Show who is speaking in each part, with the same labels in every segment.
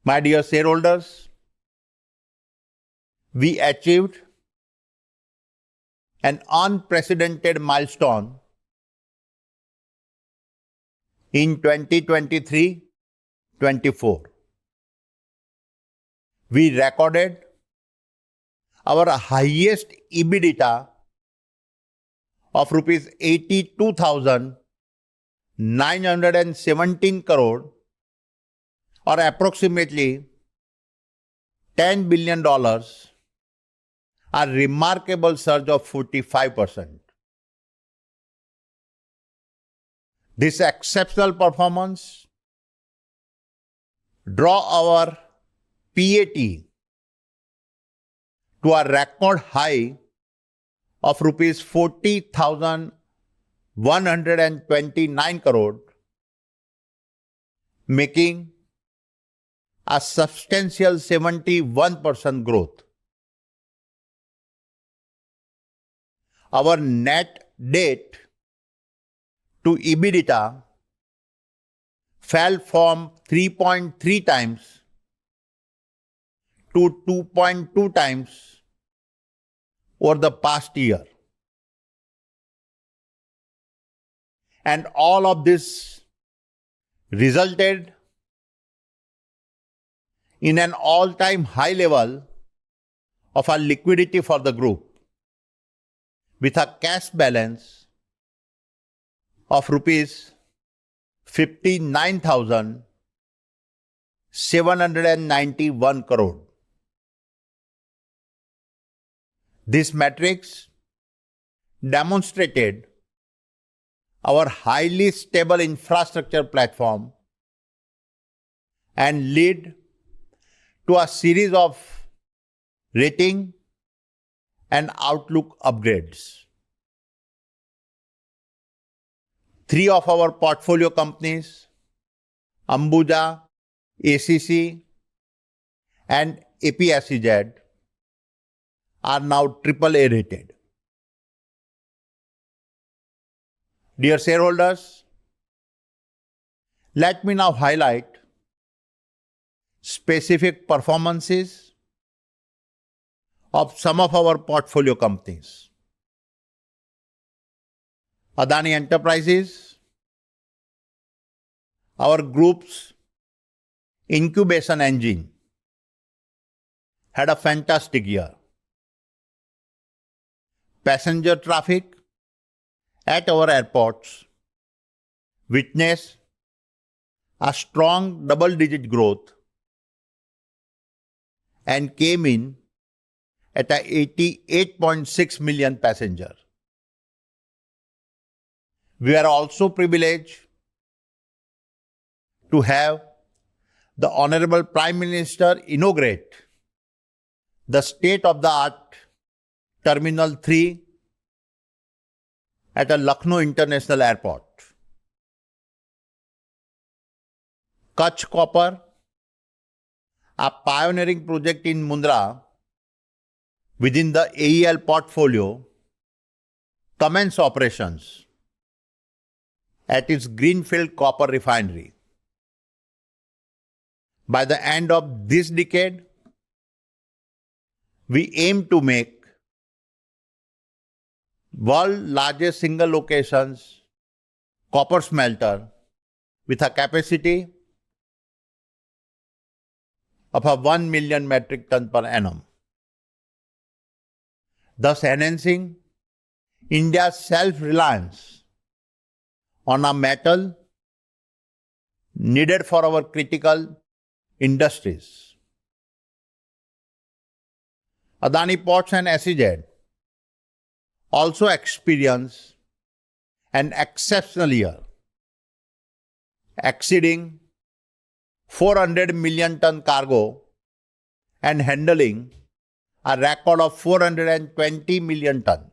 Speaker 1: My dear shareholders, we achieved an unprecedented milestone in 2023-24. We recorded our highest EBITDA of rupees 82,917 crore, or approximately $10 billion, a remarkable surge of 45%. This exceptional performance draw our PAT to a record high of rupees 40,129 crore, making a substantial 71% growth. Our net debt to EBITDA fell from 3.3 times to 2.2 times over the past year. And all of this resulted in an all-time high level of our liquidity for the group, with a cash balance of rupees 59,791 crore. These metrics demonstrated our highly stable infrastructure platform and lead to a series of rating and outlook upgrades. 3 of our portfolio companies, Ambuja, ACC, and APSEZ, are now AAA rated. Dear shareholders, let me now highlight specific performances of some of our portfolio companies. Adani Enterprises, our group's incubation engine, had a fantastic year. Passenger traffic at our airports witnessed a strong double-digit growth and came in at 88.6 million passengers. We are also privileged to have the Honorable Prime Minister inaugurate the state-of-the-art Terminal 3 at a Lucknow International Airport. Kutch Copper, a pioneering project in Mundra within the AEL portfolio, commenced operations at its greenfield copper refinery. By the end of this decade, we aim to make world's largest single locations copper smelter with a capacity of 1 million metric ton per annum, thus enhancing India's self-reliance on a metal needed for our critical industries. Adani Ports and SEZ also experienced an exceptional year, exceeding 400 million ton cargo and handling a record of 420 million ton.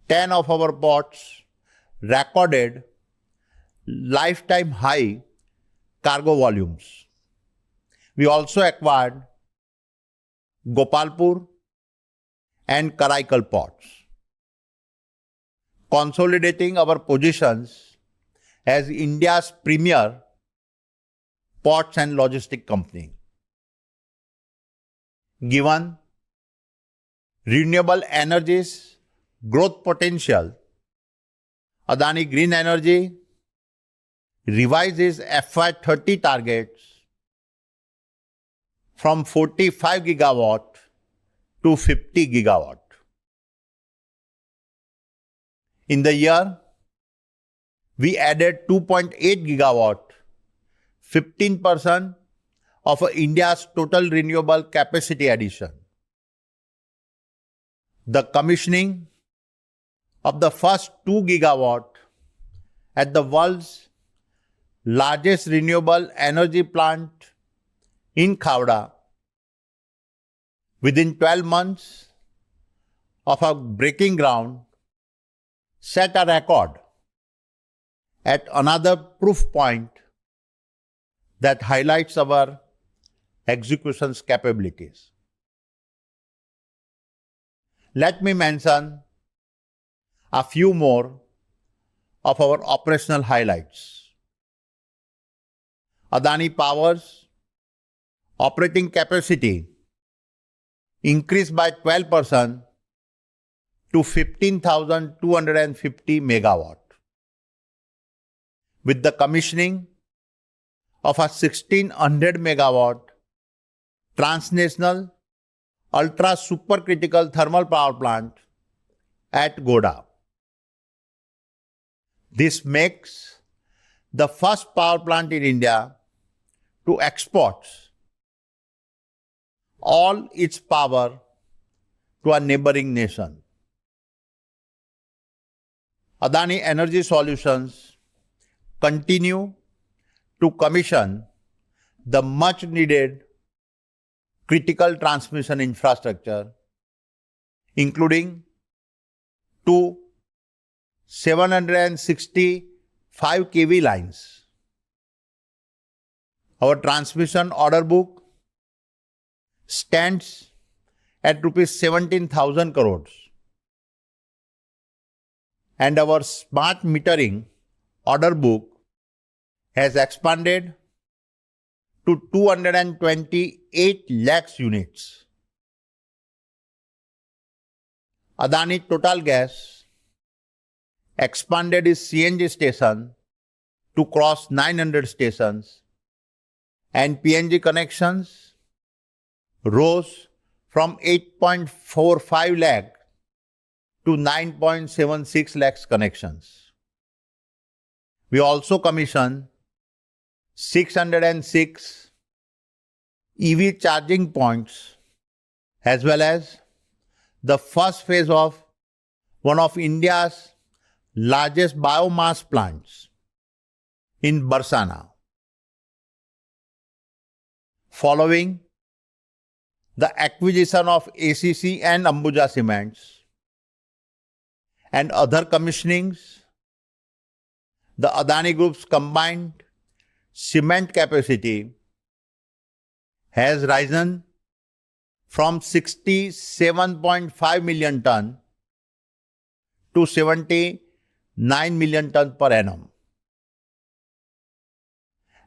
Speaker 1: 10 of our ports recorded lifetime high cargo volumes. We also acquired Gopalpur and Karaikal ports, consolidating our positions as India's premier ports and logistic company. Given renewable energies growth potential, Adani Green Energy revises FY30 targets from 45 gigawatt to 50 gigawatt. In the year, we added 2.8 gigawatt, 15% of India's total renewable capacity addition. The commissioning of the first 2 gigawatt at the world's largest renewable energy plant in Khavda within 12 months of our breaking ground set a record at another proof point that highlights our execution's capabilities. Let me mention a few more of our operational highlights. Adani Power's operating capacity increased by 12% to 15,250 megawatt. With the commissioning of a 1600 megawatt transnational ultra supercritical thermal power plant at Goda. This makes the first power plant in India to export all its power to a neighboring nation. Adani Energy Solutions continue to commission the much needed critical transmission infrastructure, including two 765 kV lines. Our transmission order book stands at rupees 17,000 crores, and our smart metering order book has expanded to 228 lakhs units. Adani Total Gas expanded its CNG station to cross 900 stations, and PNG connections rose from 8.45 lakh to 9.76 lakhs connections. We also commissioned 606 EV charging points, as well as the first phase of one of India's largest biomass plants in Barsana. Following the acquisition of ACC and Ambuja Cements and other commissionings, the Adani Group's combined cement capacity has risen from 67.5 million ton to 79 million ton per annum.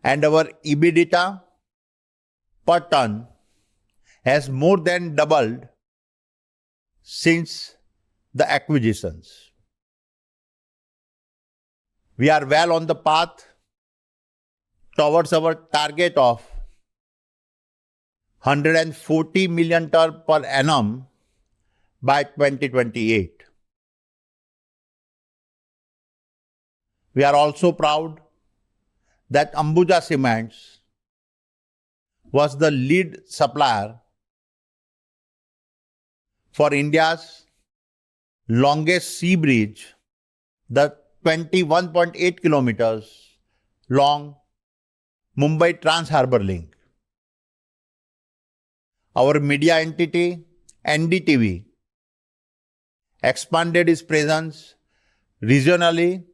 Speaker 1: And our EBITDA per ton has more than doubled since the acquisitions. We are well on the path towards our target of 140 million ton per annum by 2028. We are also proud that Ambuja Cements was the lead supplier for India's longest sea bridge, the 21.8 kilometers long Mumbai Trans-Harbour Link. Our media entity, NDTV, expanded its presence regionally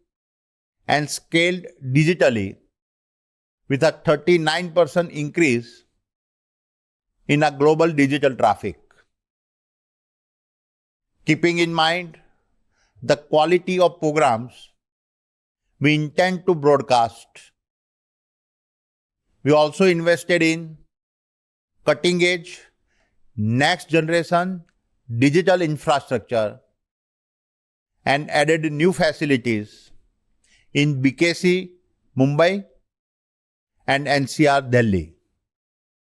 Speaker 1: and scaled digitally with a 39% increase in a global digital traffic. Keeping in mind the quality of programs we intend to broadcast, We also invested in cutting edge, next generation digital infrastructure and added new facilities in BKC, Mumbai and NCR, Delhi.